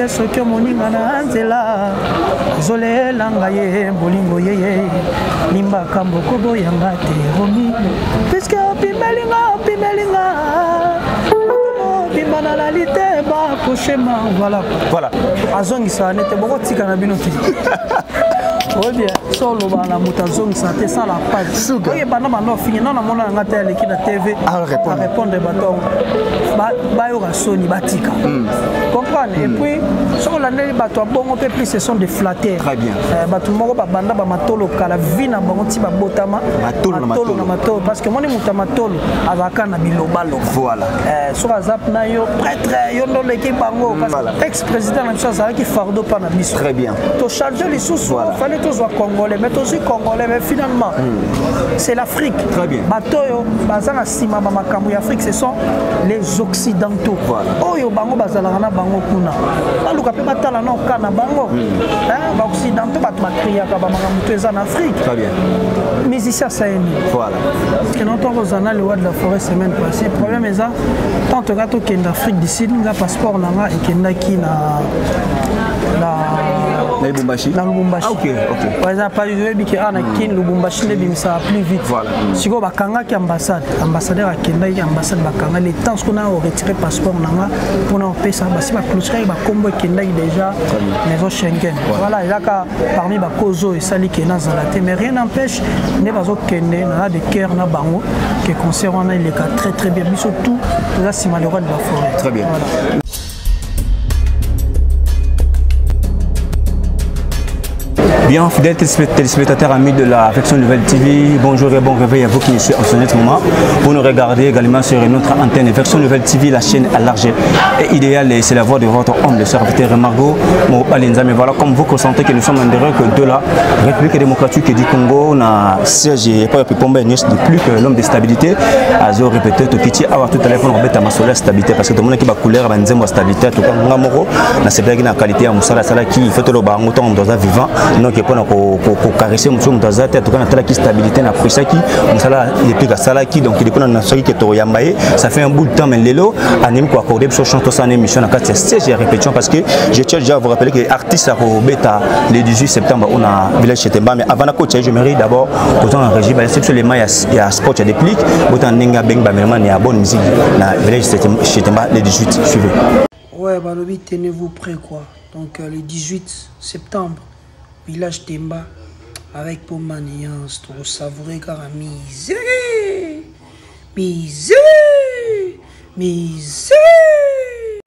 soki moninga na nzela zolela ngaye bolingo yeye limbaka mboko boyanga te romi puisque opimelinga bimana la lite ba koshema voilà azongisa nete boko tika na bino te oh bien solo bana mutazongisa te ça la page oye bana bana fini non na mona ngata leki na TV à répondre bato ba yo rasoni batika comprendre et puis sur la neli bato bongo pe plus ce sont des flatteurs très bien bato moko ba banda ba matolo kala vie na bango ti ba botama matolo na matolo parce que moni mutamatolo azaka na bilobalo voilà sur azap na yo prêtre yo ndo leki bango parce que ex président na chose qui fardeau pas na biso très bien to charger les sous fallait tous voir congolais mais aussi congolais mais finalement c'est l'Afrique très bien bato yo bazana sima ba makambo ya Afrique ce sont les occidentaux oyo bango bazalaka na bango kuna baluka pe batala na okana bango ba occidentaux bato bakriaka ba makambo eza na Afrique très bien musicien saeni voilà que notre rozana le roi de la forêt semaine passée problème eza tant que gato kenda Afrique du Sud nga passeport nanga ekendaki na Lubumbashi. Ah, ok. Par exemple, pas na kin Lubumbashi le bimisa plus vite. Voilà. Si go bakanga ki ambassade, ambassadeur akenda ki ambassade bakanga les temps qu'on a retiré passeport nanga pour na pesa basi ba clocher ba kombo kenda déjà maison Schengen. Voilà, il a ka parmi ba kozo et sali kena zalate mais rien n'empêche ne bazo kende na de cœur na bango que concert on a il est très bien biso tout là si malheureux de la forêt. Très bien. Voilà. Bien, fidèles téléspectateurs, amis de la Affection Nouvelle TV, bonjour et bon réveil à vous qui nous suivez en ce moment. Vous nous regardez également sur notre antenne Affection Nouvelle TV, la chaîne à large et idéale. Et c'est la voix de votre homme, le serviteur Margot Mobalinza. Mais voilà, comme vous consentez que nous sommes en direct de la République démocratique du Congo, on a siège pas de plus que l'homme de stabilité. Azo répété tout petit, avoir tout à l'heure pour nous mettre à ma solaire stabilité parce que tout le monde qui va couleur va nous stabilité. Tout comme Ngamoro, na c'est bien la qualité à Moussala Sala qui fait le bar mouton dans un vivant. Pour caresser mon mutaza en tout cas na stabilité na prisaki musala depuis ka salaki donc il dépend na soki que to yambaye ça fait un bout de temps mais lelo anime ko accorder sur chanter ça en émission na 4 stage répétition parce que je tiens déjà à vous rappeler que artiste à beta le 18 septembre on a village Chetemba mais avant la coach je mérite d'abord autant en régie sur les mailles il y a sport il y a des plics autant ninga beng ba vraiment il y a bonne musique na village Chetemba le 18 suivez ouais bah le tenez-vous prêts quoi donc le 18 septembre village Temba avec pour maniance trop savouré car misère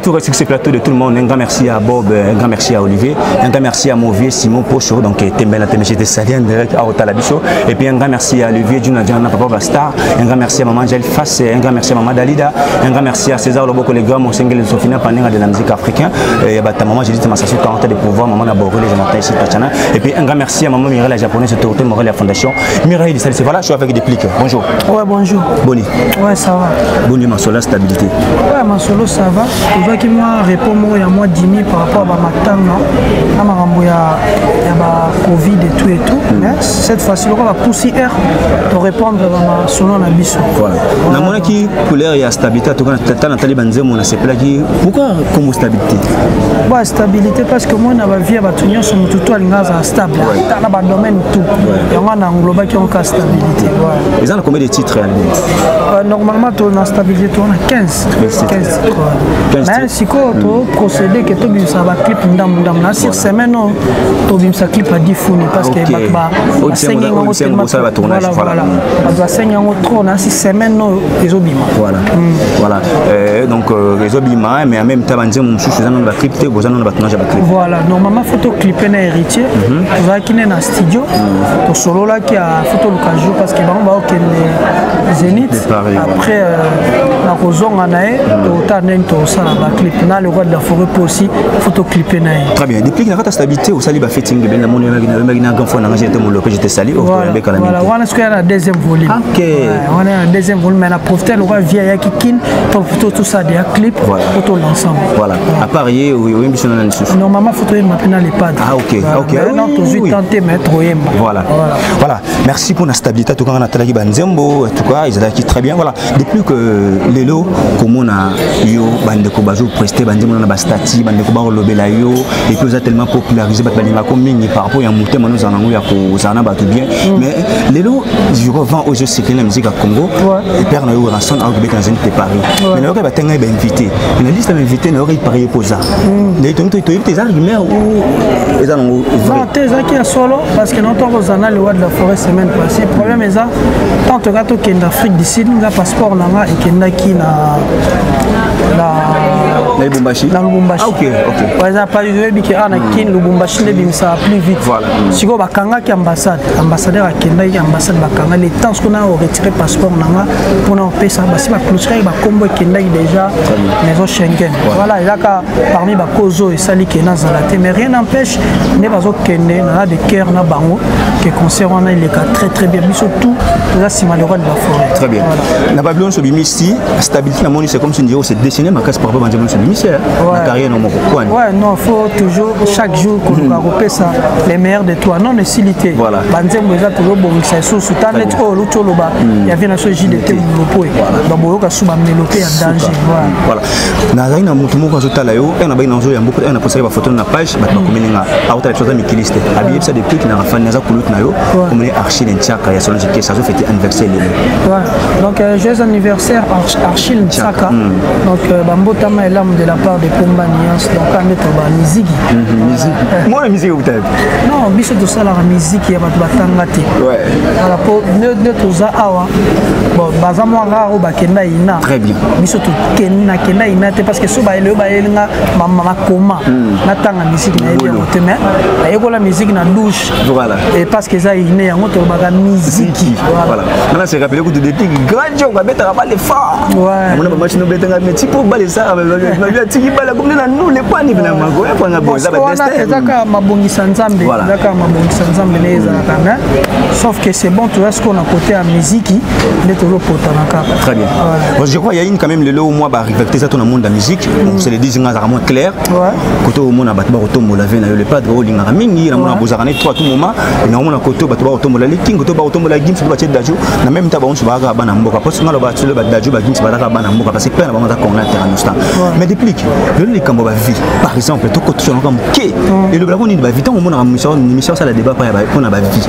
tout reste sur ce plateau de tout le monde. Un grand merci à Bob, un grand merci à Olivier, un grand merci à Mauvais Simon Pocho, donc Tembela Temechete Salien direct à Otalabiso, et puis un grand merci à Olivier Djunadjana Papa Bastar, un grand merci à Maman Gel Fass, un grand merci à Maman Dalida, un grand merci à César Loboko les gars, mon single Sofina Panenga de la musique africaine, et ta maman j'ai dit ma station 40 de pouvoir, maman Naboré les Jonathan ici Tachana, et puis un grand merci à Maman Mireille la japonaise, autorité morale la fondation, Mireille de Salissé, voilà, je suis avec des pliques. Bonjour. Ouais, bonjour. Boni. Ouais, ça va. Boni, ma solo stabilité. Ouais, ma solo ça va. Qui m'a répondu il y a moi 10 000 par rapport à ma tanga, à ma rambo il y a Covid et tout. Mais cette fois-ci, on va pousser air pour répondre à ma solo na biso. Voilà. Na mona qui couleur il y a stabilité tout quand t'as Nathalie Banzemo on a c'est plaqué. Pourquoi comme stabilité? Bah stabilité parce que moi na ba vie ba tunyo sur tout à l'ingaza stable. Dans ba domaine tout. Et on a engloba qui on cas stabilité. Ouais. Ils ont combien de titres normalement tu na stabilité on a 15 mais si quoi tu procéder que tu ça va clip ndam na sur semaine tu bim ça clip à 10 founes parce que ba 5 ans ça va tourner voilà ba 5 ans trop na 6 semaines les obima voilà donc les obima mais en même temps banze mon chouchou ça non va clip te bozana na ba tournage ba clip voilà normalement photo clipper na héritier tu vas qui na studio to solo là qui a photo le jour parce que ba on va au Zénith après la kozonga nae to nento ça la clip na le roi de la forêt aussi photo clipper nae très bien depuis que la stabilité au sali ba fitting ben la moni na grand fond na j'étais mon lopé j'étais sali au be kala voilà on a ce qu'il y a la deuxième volume OK on a un deuxième volume mais la profiter le roi via qui kin pour tout ça des clips photo l'ensemble voilà à parier oui mission na nsusu normalement photo il m'appelle les pads OK non toujours tenter mettre voilà merci pour la stabilité tout quand on a talaki banzembo en tout cas ils étaient très bien voilà depuis que Lelo comme on a yo bande ko bazo prester banzemo na bastati bandeko ba lobela yo et puis ça tellement popularisé balinga comme mingi par rapport ya mutema nous zanango ya kozana ba tout bien mais lelo je revends aux jeux secrets la musique à Congo et père na yo ranson à Québec dans une Paris mais là ba tenga ba invité na liste ba invité na ori parier posa les tonto to tes arguments ou ezana ngo non tes qui a solo parce que notre kozana le roi de la forêt semaine passée problème est ça tant que gato kenda Afrique du Sud nga passeport nanga et kenda ki na Lubumbashi. Ah, ok. Par exemple, Lubumbashi plus vite. Voilà. Si vous avez ambassade, ambassadeur à Kenda, ambassade Bakanga, les temps qu'on a retiré passeport pour nous payer ça, si ma cloche va combo Kenda déjà maison Schengen. Voilà, il y a parmi les causes et sali Kenda Zalate, mais rien n'empêche, les bateaux Kenda, on a des cœurs na bango qui concernent les cas très bien, mais surtout là c'est malheureux de la forêt. Très bien. Na Babylone sur Bimisi, stabilité na moni c'est comme si on c'est dessiné ma casse par rapport à la carrière non ouais non faut toujours chaque jour qu'on va repérer ça les meilleurs de toi non necessité voilà banzembo eza toujours bon ça sous tanet oh lucholoba il y avait na so JDT monopoe babo ka suba melope ya danger voilà na zaina mutu moko azotala yo na ba ina zo ya mboka na poster ba photo na page ba komeninga auta chose mikiliste abi ça depuis na fan na za kulut na yo comme les Archil Nchaka ya Solange qui ça fait fêter anniversaire donc joyeux anniversaire Archil Nchaka donc bambota ma l'âme de la part de Pomba Niance donc on est en musique moi la musique peut-être non biso de ça la musique ya batu batanga te voilà pour ne toza awa bon bazamo raro bakenda ina très bien biso to kenda ina te parce que so ba ele ba elinga mama koma na tanga musique na bien te mais ayeko la musique na douche voilà et parce que ça ine yango to baka musique voilà on s'est rappelé que des petits grands jeux on va mettre pas les forts on a pas machine betanga mais tipo ba les ça na tiki bala comme na nous les pas ni na mago ya panga boza ba destin ezaka mabongisa nzambe ezaka mabongisa nzambe neza kana sauf que c'est bon tu vois ce qu'on a côté à musique les toujours potanaka très bien je crois il y a une quand même le lot moi ba rivalité ça tout le monde la musique c'est les 10 ans vraiment clair côté au monde batba otombo la veine le pas de linga mingi na mona bozarane tout à tout moment et na mona côté batba otombo la king côté ba otombo la gims ba tete daju na même ta ba on se ba ba na mboka parce que ngalo ba tule ba daju ba gims ba ka ba na mboka parce que pena ba on a terrain mais depuis le cambo ba vie par exemple to ko tu comme ke et le blago ni ba vie tant au monde mission ça la débat pas pour na ba vie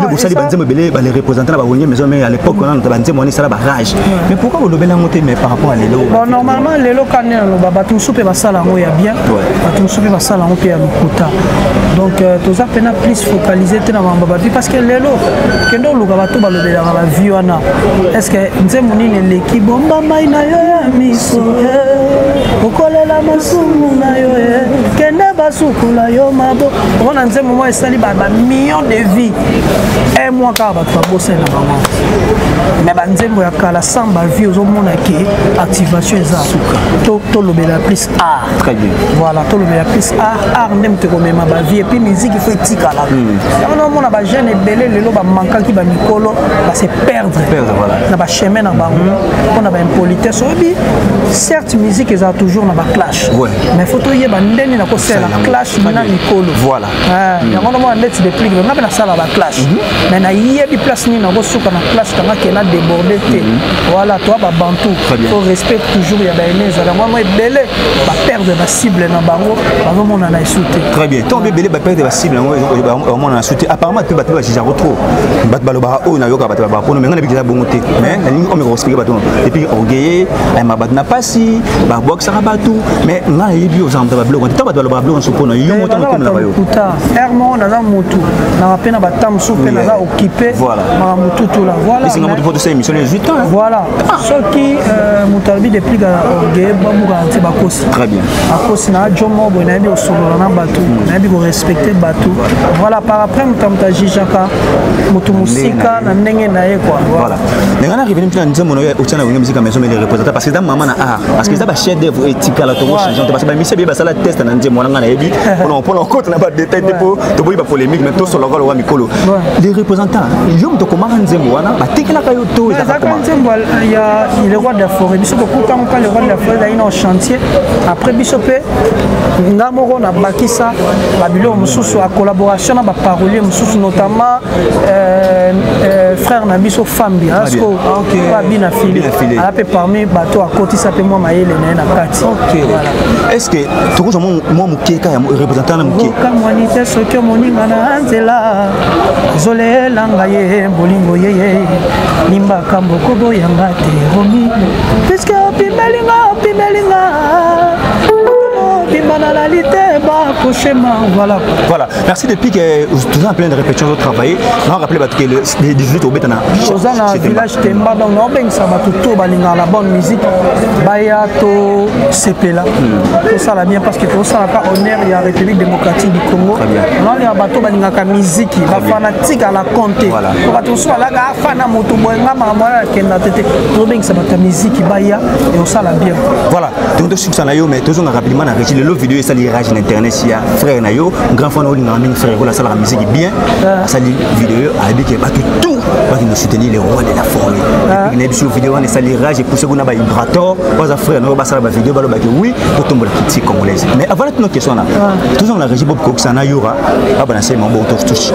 le bosali banzemo belé ba les représentants ba wonye maison mais à l'époque on a banzemo ni ça la barrage mais pourquoi vous lobela monter mais par rapport à lelo bon normalement lelo quand on ba tout soupe ba sala ngo ya bien ba tout soupe ba sala ngo pe ya lokuta donc tous apena plus focaliser te na ba vie parce que lelo kendo luka ba to ba lobela ba vie wana est-ce que nzemo ni l'équipe bomba mai na yo ya miso okolela masumu na yo kende basukula yo mabo on a nzemo mo esali ba millions de vies un mois ka ba to bosse na bango mais ba nzemo ya kala samba vie ozo mona ke activation za to lobela plus art très bien voilà to lobela plus art ndem te ko mema ba vie et puis musique il faut etika là on mona ba jeune belé lelo ba manka ki ba mikolo ba se perdre voilà na ba chemin na bango on a ba impolitesse obi certes musique est toujours na ba clash mais photo yeba ndeni na ko sela clash na mikolo voilà yango no mo ndeti de plus na ba sala ba clash mais na yebi place ni na ko suka na clash kanga ke na déborder te voilà toi ba bantu faut respect toujours ya ba eneza na moi belé ba perdre ba cible na bango bango mona na sauter très bien tant belé ba perdre ba cible na mona na sauter apparemment tu ba déjà retro bat baloba o na yoka ba ba pono mais ngana bi déjà bongo te mais on me respecter ba ton et puis orgueillé ay ma bat na pasi ba box ça ba tout mais na yebi aux amba ba bloc on ba baloba bloc on se pona yo moto comme na ba yo hermo na za mutu na pena ba tam soupe na za occupé ma mutu tout là voilà c'est comme pour cette émission les 8 ans voilà ce qui mutalbi depuis ga orgueillé ba muga anti ba kosi très bien a kosi na jomo bo na bi osolo na batu na bi ko respecter batu voilà par après mutamta jijaka mutu musika na ndenge na ye quoi voilà ngana arrivé mpina nzemo no o tana ngemi musique maison mais les représentants parce que ça maman na art parce que ça ba chef d'œuvre éthique la to changer parce que ba mission ba sala test na nzemo na ngana nayebi pour l'encontre n'a pas de détails pour la polémique mais tout sur le rôle de Mikolo les représentants yom to comment nzembo wana batikela kayo to il y a le roi de la forêt biso beaucoup quand le roi de la forêt est en chantier après biso pe ngamoro na bakisa babilo mususu a collaboration na ba parolier mususu notamment frère na biso Fambi asko ba bina fili ala pe parmi bato a côté ça pe moi mayele na kati est-ce que tout le monde moi mukeka ya représentant na mukeka comme on était ce que moninga na nzela zole langa ye bolingo ye nimba kambo kobo yanga te romi puisque pimelinga voilà. Voilà. Merci depuis que vous êtes en plein de répétitions de travailler. On va rappeler que le 18 au Bétana. Dans le village Temba, donc on a ça va tout balinga la bonne musique. Baya to sepela. Tout ça la bien parce que tout ça là honneur il y a République démocratique du Congo. On a les bateaux balinga ka musique, la fanatique à la compter. On va tout ça là ga fana moto boenga mama kenda tete. Tout ça va musique baya et on ça la bien. Voilà. Donc tout ça là yo mais toujours rapidement na régie le vidéo ça l'irage internet si ya frère na yo grand frère na yo frère la salle la musique bien ça li vidéo a dit que pas tout va nous soutenir les rois de la forêt et puis sur vidéo on ça l'irage et pour ce qu'on a ba vibrator pas frère na yo ba ça ba vidéo ba lo ba que oui pour tomber la critique congolaise mais avant notre question là toujours la régie Bob Cox na yora ba na c'est mon bon touche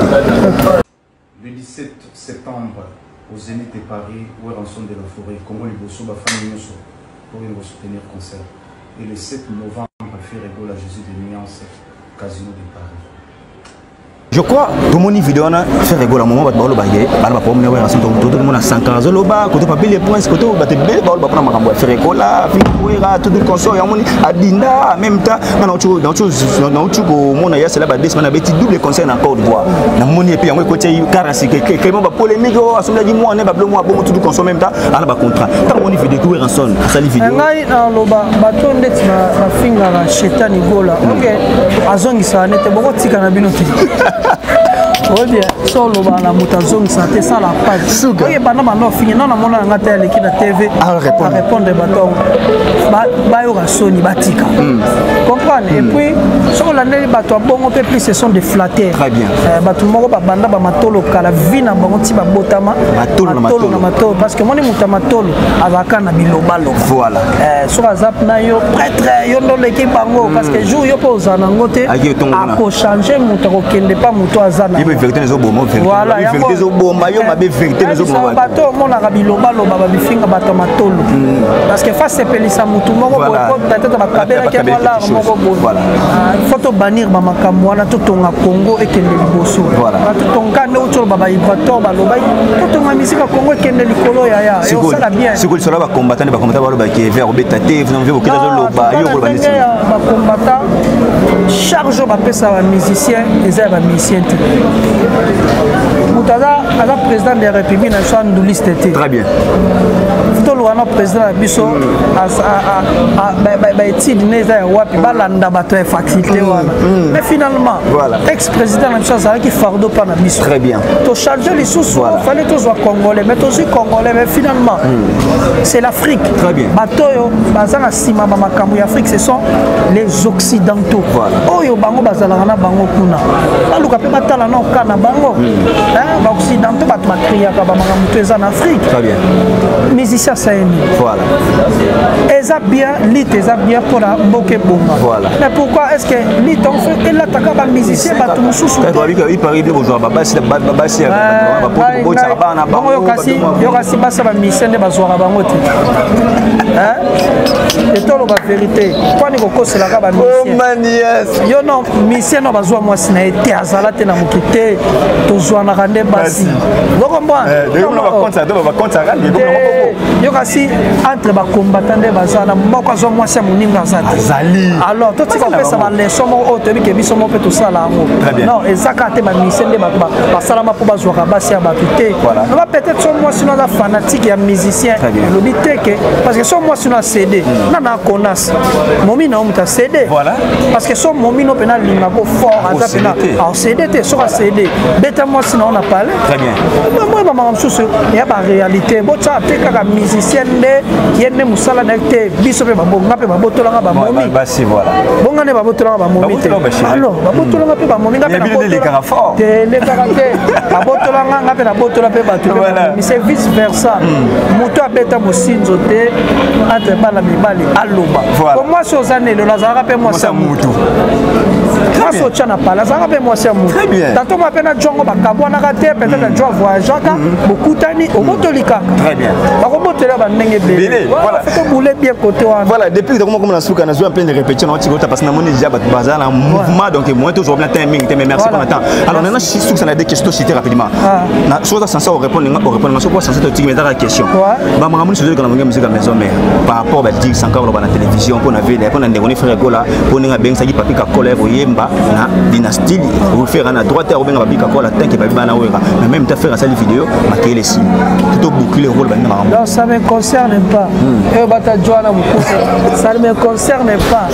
le 17 septembre au Zénith de Paris où est rançon de la forêt Congo Liboso ba famille Nyoso pour nous soutenir concert et le 7 novembre faire égo la Jésus de Nuance Casino de Paris. Je crois que mon vidéo a fait rigoler à un moment où on a fait tout le monde a 5 ans, côté papier les points, côté où on a fait rigoler, tout le console, à Dinda, en même temps, dans le c'est là double conseil en Côte d'Ivoire. Dans mon pays, on a côté Karasi, qui polémique, à ce moment-là, moi, on a tout le console en même temps, on a contrat. Tant mon vidéo est rançon, ça les vidéos. Oui bien, solo la mutazong santé ça la page. Oui, pendant ma fini non na mona ngata leki na TV à répondre baton. Ba yo soni batika. Comprendre et puis sur la neli bato bongo peu plus ce sont des flatteurs. Très bien. Bato moko ba banda ba matolo kala vina bango ti ba botama matolo na matolo parce que moni mutamatolo azaka na bilobalo. Voilà. Sur azap na yo prêtre yo ndo leki bango parce que jour yo po za na ngote a ko changer mutako kende pas muto azana. Vérité les obomos voilà vérité les obomos yo ma vérité les obomos bato mona kabiloba loba ba bifinga bato matolo parce que face pelisa mutu moko ko tata ba kabela ke wala moko bo voilà photo bannir ba makambo wana to tonga Congo et kende liboso voilà to tonga no to ba ibato ba loba to tonga misika Congo kende likolo ya yo ça la bien c'est que cela va combattre ba loba qui vers obetate vous avez vu que loba yo ko ba nisi ba combattant charge ba pesa ba musicien les ba musicien Moutaza, le président de la République nationale de liste. Très bien. Tout le président de Bisso a été facilité. Mais finalement, ex-président de la République qui fardeau pas na Bisso. Très bien. Tu changes les sous, il fallait tous les Congolais, mais tous les Congolais, mais finalement, c'est l'Afrique. Très bien. Batoyo, Bazana Sima Makamu Afrique, ce sont les Occidentaux. Oyo Bango Bazalana Bango Kuna. Baluka pe batala na okana bango. Ba occidentaux ba crier ka ba makamu en Afrique. Très bien. Musicien saini. Voilà. Eza bien, lit eza bien pour la mboke bomba. Voilà. Mais pourquoi est-ce que lit on fait et là taka ba musicien ba tout mususu. Il paraît de bonjour baba si yo kasi basa ba musicien de bazwara bango te. Et tout la vérité. Quoi ni ko c'est la ka ba musicien. Yo non musicien no bazwa moi sina été azalate na mokite to zwana rande basi. Vous comprenez? Yo kasi entre ba combattant de bazana moko zo moi c'est moninga zali. Alors tout ça fait ça ba leçon mo otebi ke biso mo pe to sala ngo. Non ezaka te ba musicien de ba salama po bazwa basi ya ba kite. On va peut-être so moi sinon la fanatique ya musicien. Le but est que parce que so moi si on a CD na konas momi na muta CD voilà parce que son momi no pena linga go fort aza pena alors CD te sur CD beta moi si on a parlé très bien moi maman msusu ya ba réalité bo tsa te kaka musicien de yenne musala na te biso pe babonga pe babotolanga ba momi basi voilà bonga ne babotolanga ba momi te alors babotolanga pe ba momi nga pe na botolanga fort te le karate babotolanga nga pe na botola pe ba tu mais c'est vice versa moto abeta mosinzo te entre bala mibali aloba pour moi so zanelo la zara pe moi ça moto grâce au chana pala zara pe moi ça moto tanto ma pena jongo ba kabwana ka te peut-être jo voyager ka beaucoup tani au motolika très bien ba ko motela ba ndenge belé voilà faut bouler bien côté voilà depuis comment comme na souka na zo en plein de répétition na tikota parce que na moni déjà ba bazala mouvement donc moi toujours bien timing mais merci pour maintenant alors maintenant je suis ça na des questions citer rapidement na chose sans ça on répondre na so quoi sans cette mais dans la question ba makamuni so kana ngam musique maison mais par rapport ba dire sans quand on va na télévision pour na vile pour na ndengoni frère gola pour nga beng sa ki papi ka kola yemba na dynastie vous faire na droite ou bien ba bika kola tant que ba bana wera mais même ta faire ça les vidéos marquer les signes tout boucler le rôle ba makamuni non ça me concerne pas et bata joana ça ne me concerne pas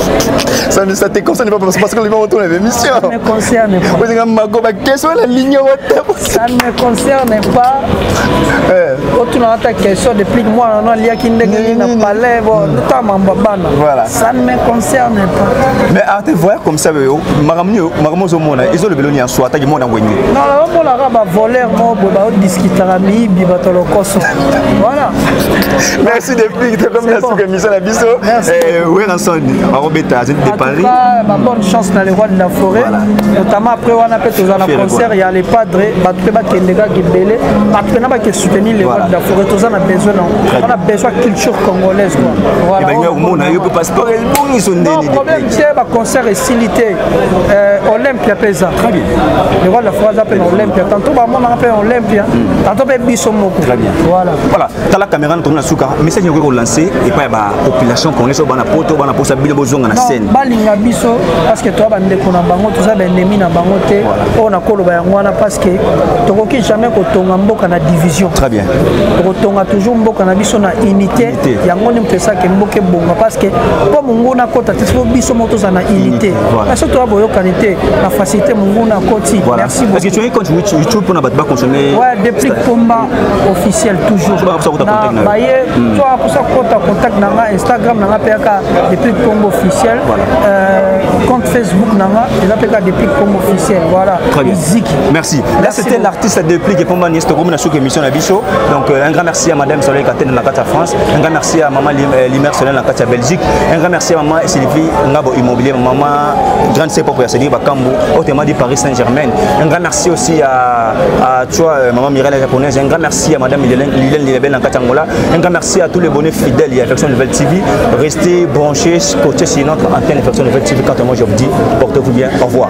ça te concerne pas parce que les gens autour de l'émission ça ne me concerne pas vous avez mago ba question la ligne ça ne me concerne pas autour de ta question depuis moi on a lié qui n'a pas lèvres voilà ça ne me concerne pas mais à te voir comme ça maramni au monde ils ont le beloni en soi ta monde envoyé non on la raba voler mo ba discuter ami bi batolo koso voilà merci depuis comme la souka mission la biso ouais ensemble à Robeta de Paris bonne chance dans les rois de la forêt notamment après on a fait un concert il y a les padres ba kendega gibele après na ba qui soutenir les rois de la forêt tous on a besoin on a besoin de culture congolaise quoi voilà et ben on a eu passeport et bon ils sont non problème c'est ba concert et silité Olympia pesa très bien les rois de la forêt appellent Olympia tantôt ba mon appelle Olympia tantôt ba biso moko très bien voilà ta la caméra tourne na souka message ko lancer et pas ba population congolaise bana poto bana posa bino bozonga na scène balinga biso parce que toi bande ko na bango tout ça ben ennemi na bango te on a koloba yango wana parce que tokoki jamais ko tonga mboka na division très bien ko tonga toujours mboka na biso na unité yango ni mpesa ke mboke bonga parce que po mungu na kota tiso biso moto za na unité parce que toi boyo kanité la facilité mungu na koti merci beaucoup parce que tu es quand YouTube pour na ba consommer ouais depuis combat officiel toujours na baye toi pour ça contact na Instagram na peka depuis combat officiel compte Facebook nanga et là depuis comme officiel voilà merci là c'était l'artiste depuis que Pomba Niesto comme na sous émission na biso donc un grand merci à madame Soleil Katene na Kata France un grand merci à maman Limer Soleil na Kata Belgique un grand merci à maman Sylvie Ngabo Immobilier maman grande c'est pour Sylvie Bakambu autrement dit Paris Saint-Germain un grand merci aussi à toi maman Mireille japonaise un grand merci à madame Liliane Lilebel na Kata Angola un grand merci à tous les abonnés fidèles et Affection Nouvelle TV restez branchés côté sur notre antenne Affection Nouvelle TV quand moi je vous dis portez-vous bien au revoir.